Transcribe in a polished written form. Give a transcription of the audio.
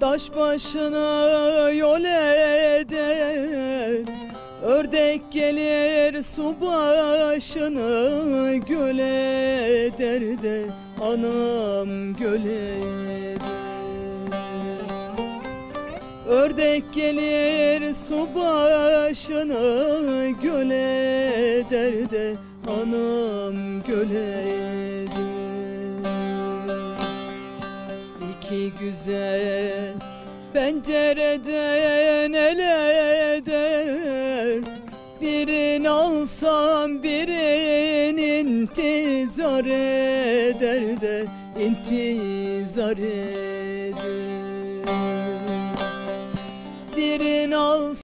Taş başına yol eder, ördek gelir su başını göl eder de anam göl eder. Ördek gelir su başını göl eder de anam göl eder. İki güzel pencereden el eder, birini alsam birinin intizar eder de intizar eder.